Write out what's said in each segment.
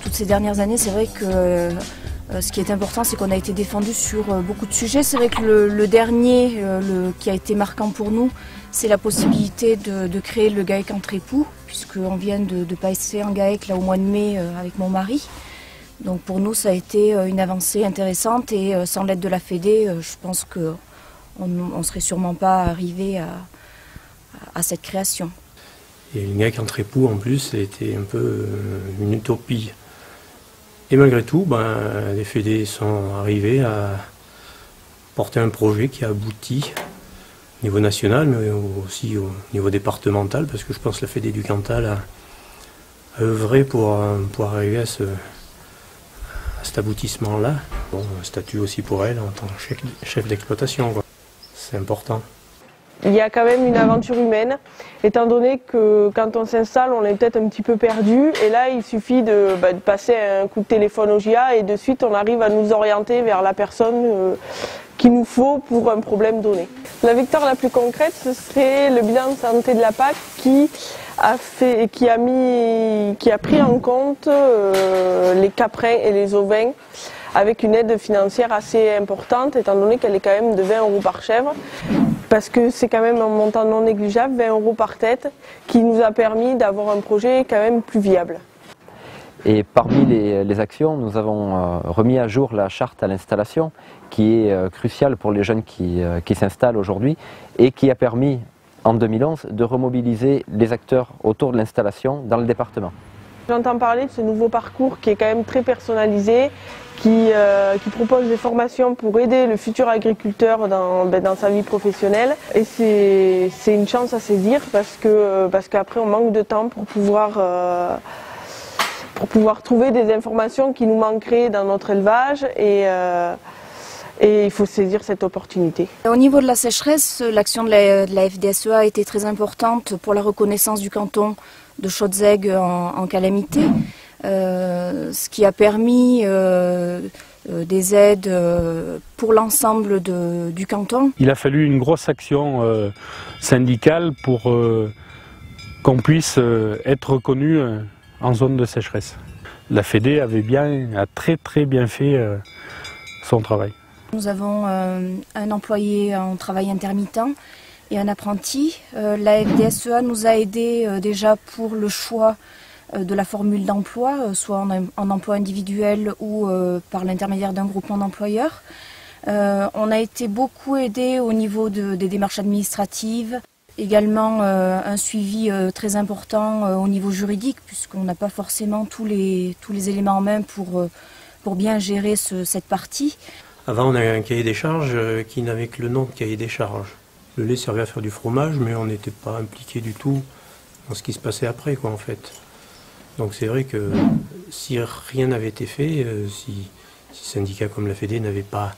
toutes ces dernières années, c'est vrai que ce qui est important, c'est qu'on a été défendu sur beaucoup de sujets. C'est vrai que le dernier qui a été marquant pour nous, c'est la possibilité de créer le GAEC entre époux, puisqu'on vient de passer un GAEC là, au mois de mai avec mon mari. Donc pour nous, ça a été une avancée intéressante et sans l'aide de la Fédé, je pense qu'on ne serait sûrement pas arrivé à cette création. Et le GAEC entre époux, en plus, ça a été un peu une utopie. Et malgré tout, les Fédés sont arrivés à porter un projet qui a abouti au niveau national, mais aussi au niveau départemental, parce que je pense que la Fédé du Cantal a œuvré pour arriver à cet aboutissement-là. Bon, un statut aussi pour elle en tant que chef d'exploitation. C'est important. Il y a quand même une aventure humaine, étant donné que quand on s'installe, on est peut-être un petit peu perdu. Et là, il suffit de passer un coup de téléphone au GIA et de suite, on arrive à nous orienter vers la personne qu'il nous faut pour un problème donné. La victoire la plus concrète, ce serait le bilan de santé de la PAC qui a pris en compte les caprins et les ovins avec une aide financière assez importante, étant donné qu'elle est quand même de 20 € par chèvre. Parce que c'est quand même un montant non négligeable, 20 € par tête, qui nous a permis d'avoir un projet quand même plus viable. Et parmi les actions, nous avons remis à jour la charte à l'installation, qui est cruciale pour les jeunes qui s'installent aujourd'hui, et qui a permis, en 2011, de remobiliser les acteurs autour de l'installation dans le département. J'entends parler de ce nouveau parcours qui est quand même très personnalisé, qui propose des formations pour aider le futur agriculteur dans sa vie professionnelle. Et c'est une chance à saisir parce qu'après on manque de temps pour pouvoir trouver des informations qui nous manqueraient dans notre élevage et il faut saisir cette opportunité. Au niveau de la sécheresse, l'action de la FDSEA a été très importante pour la reconnaissance du canton de Chaudes-Aigues en calamité, ce qui a permis des aides pour l'ensemble du canton. Il a fallu une grosse action syndicale pour qu'on puisse être reconnu en zone de sécheresse. La Fédé a très bien fait son travail. Nous avons un employé en travail intermittent et un apprenti. La FDSEA nous a aidés déjà pour le choix de la formule d'emploi, soit en emploi individuel ou par l'intermédiaire d'un groupement d'employeurs. On a été beaucoup aidés au niveau des démarches administratives, également un suivi très important au niveau juridique, puisqu'on n'a pas forcément tous les éléments en main pour bien gérer cette partie. Avant, on avait un cahier des charges qui n'avait que le nom de cahier des charges. Le lait servait à faire du fromage, mais on n'était pas impliqué du tout dans ce qui se passait après, en fait. Donc c'est vrai que si rien n'avait été fait, si syndicats comme la Fédé n'avaient pas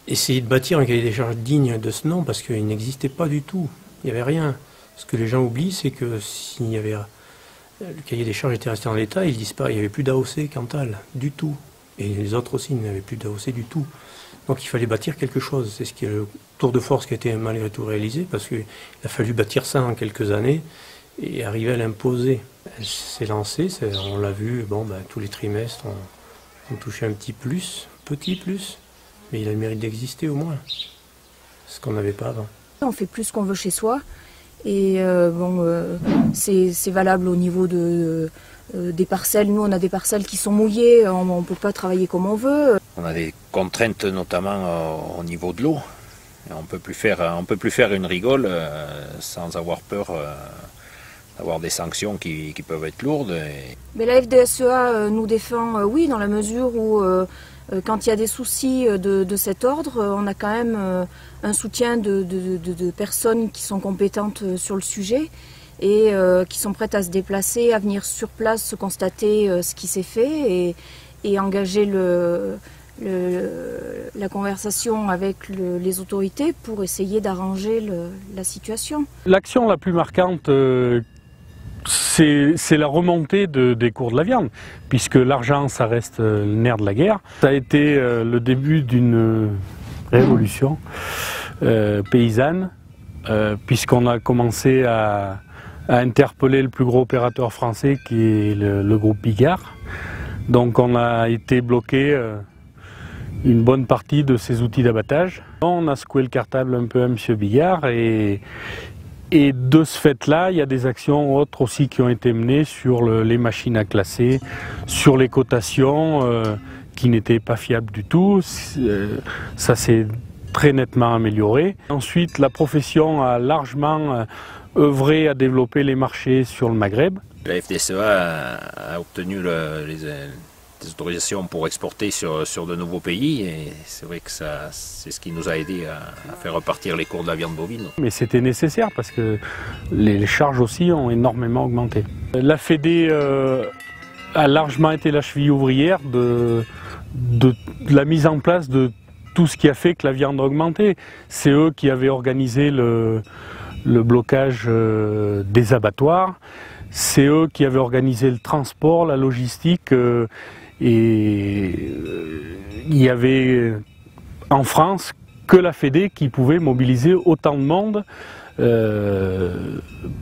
essayé de bâtir un cahier des charges digne de ce nom, parce qu'il n'existait pas du tout, il n'y avait rien. Ce que les gens oublient, c'est que s'il y avait le cahier des charges était resté en l'état, il n'y avait plus d'AOC Cantal, du tout. Et les autres aussi n'avaient plus d'AOC du tout. Donc il fallait bâtir quelque chose. C'est ce qui est le tour de force qui a été malgré tout réalisé, parce qu'il a fallu bâtir ça en quelques années et arriver à l'imposer. Elle s'est lancée, on l'a vu, tous les trimestres, on touchait un petit plus, mais il a le mérite d'exister au moins, ce qu'on n'avait pas avant. On fait plus ce qu'on veut chez soi, et c'est valable au niveau des parcelles. Nous, on a des parcelles qui sont mouillées, on ne peut pas travailler comme on veut. On a des contraintes notamment au niveau de l'eau. On peut plus faire une rigole sans avoir peur d'avoir des sanctions qui peuvent être lourdes. Mais la FDSEA nous défend, oui, dans la mesure où quand il y a des soucis de cet ordre, on a quand même un soutien de personnes qui sont compétentes sur le sujet et qui sont prêtes à se déplacer, à venir sur place, se constater ce qui s'est fait et engager la conversation avec les autorités pour essayer d'arranger la situation. L'action la plus marquante, c'est la remontée des cours de la viande, puisque l'argent, ça reste le nerf de la guerre. Ça a été le début d'une révolution paysanne, puisqu'on a commencé à a interpellé le plus gros opérateur français qui est le groupe Bigard. Donc on a été bloqué une bonne partie de ces outils d'abattage. On a secoué le cartable un peu à M. Bigard et de ce fait-là, il y a des actions autres aussi qui ont été menées sur les machines à classer, sur les cotations qui n'étaient pas fiables du tout. Ça s'est très nettement amélioré. Ensuite, la profession a largement œuvré à développer les marchés sur le Maghreb. La FDSEA a obtenu des autorisations pour exporter sur de nouveaux pays et c'est vrai que c'est ce qui nous a aidé à faire repartir les cours de la viande bovine. Mais c'était nécessaire parce que les charges aussi ont énormément augmenté. La Fédé a largement été la cheville ouvrière de la mise en place de tout ce qui a fait que la viande a augmenté. C'est eux qui avaient organisé le blocage des abattoirs, c'est eux qui avaient organisé le transport, la logistique, et il y avait en France que la Fédé qui pouvait mobiliser autant de monde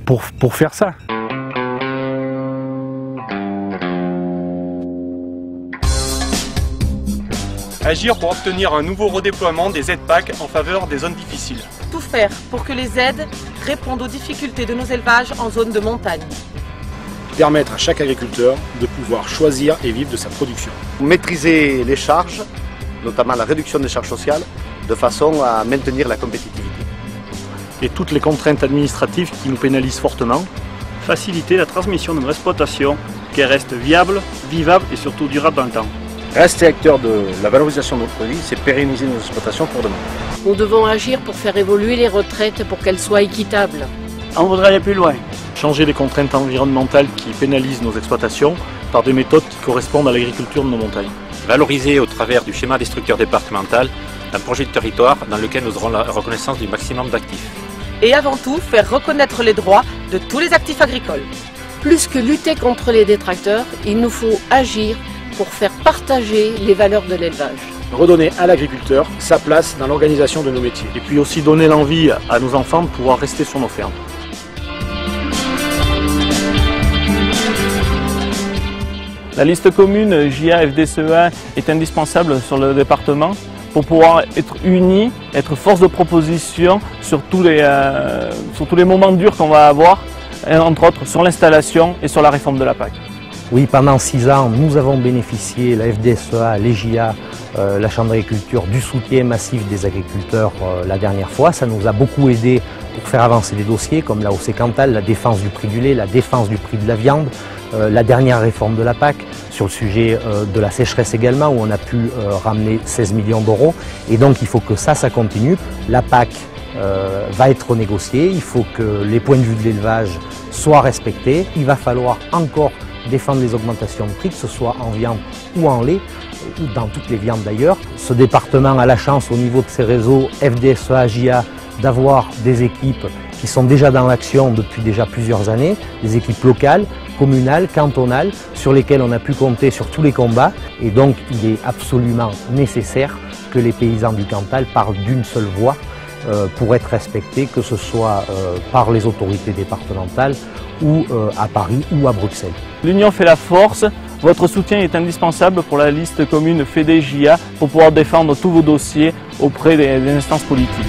pour faire ça. Agir pour obtenir un nouveau redéploiement des aides PAC en faveur des zones difficiles. Tout faire pour que les aides répondent aux difficultés de nos élevages en zone de montagne. Permettre à chaque agriculteur de pouvoir choisir et vivre de sa production. Maîtriser les charges, notamment la réduction des charges sociales, de façon à maintenir la compétitivité. Et toutes les contraintes administratives qui nous pénalisent fortement. Faciliter la transmission de nos exploitations, qu'elles restent viables, vivables et surtout durables dans le temps. Rester acteur de la valorisation de nos produits, c'est pérenniser nos exploitations pour demain. Nous devons agir pour faire évoluer les retraites pour qu'elles soient équitables. On voudrait aller plus loin. Changer les contraintes environnementales qui pénalisent nos exploitations par des méthodes qui correspondent à l'agriculture de nos montagnes. Valoriser au travers du schéma des structures départementales un projet de territoire dans lequel nous aurons la reconnaissance du maximum d'actifs. Et avant tout, faire reconnaître les droits de tous les actifs agricoles. Plus que lutter contre les détracteurs, il nous faut agir pour faire partager les valeurs de l'élevage. Redonner à l'agriculteur sa place dans l'organisation de nos métiers. Et puis aussi donner l'envie à nos enfants de pouvoir rester sur nos fermes. La liste commune JA-FDSEA est indispensable sur le département pour pouvoir être unis, être force de proposition sur tous les moments durs qu'on va avoir, entre autres sur l'installation et sur la réforme de la PAC. Oui, pendant 6 ans, nous avons bénéficié, la FDSEA, les JA, la Chambre d'agriculture, du soutien massif des agriculteurs la dernière fois. Ça nous a beaucoup aidé pour faire avancer des dossiers comme la l'AOC Cantal, la défense du prix du lait, la défense du prix de la viande, la dernière réforme de la PAC, sur le sujet de la sécheresse également, où on a pu ramener 16 millions d'euros. Et donc il faut que ça continue. La PAC va être renégociée, il faut que les points de vue de l'élevage soient respectés. Il va falloir encore défendre les augmentations de prix, que ce soit en viande ou en lait, ou dans toutes les viandes d'ailleurs. Ce département a la chance au niveau de ses réseaux FDSEA, JA, d'avoir des équipes qui sont déjà dans l'action depuis déjà plusieurs années, des équipes locales, communales, cantonales, sur lesquelles on a pu compter sur tous les combats. Et donc il est absolument nécessaire que les paysans du Cantal parlent d'une seule voix pour être respectés, que ce soit par les autorités départementales ou à Paris ou à Bruxelles. L'union fait la force. Votre soutien est indispensable pour la liste commune FEDE-JA pour pouvoir défendre tous vos dossiers auprès des instances politiques.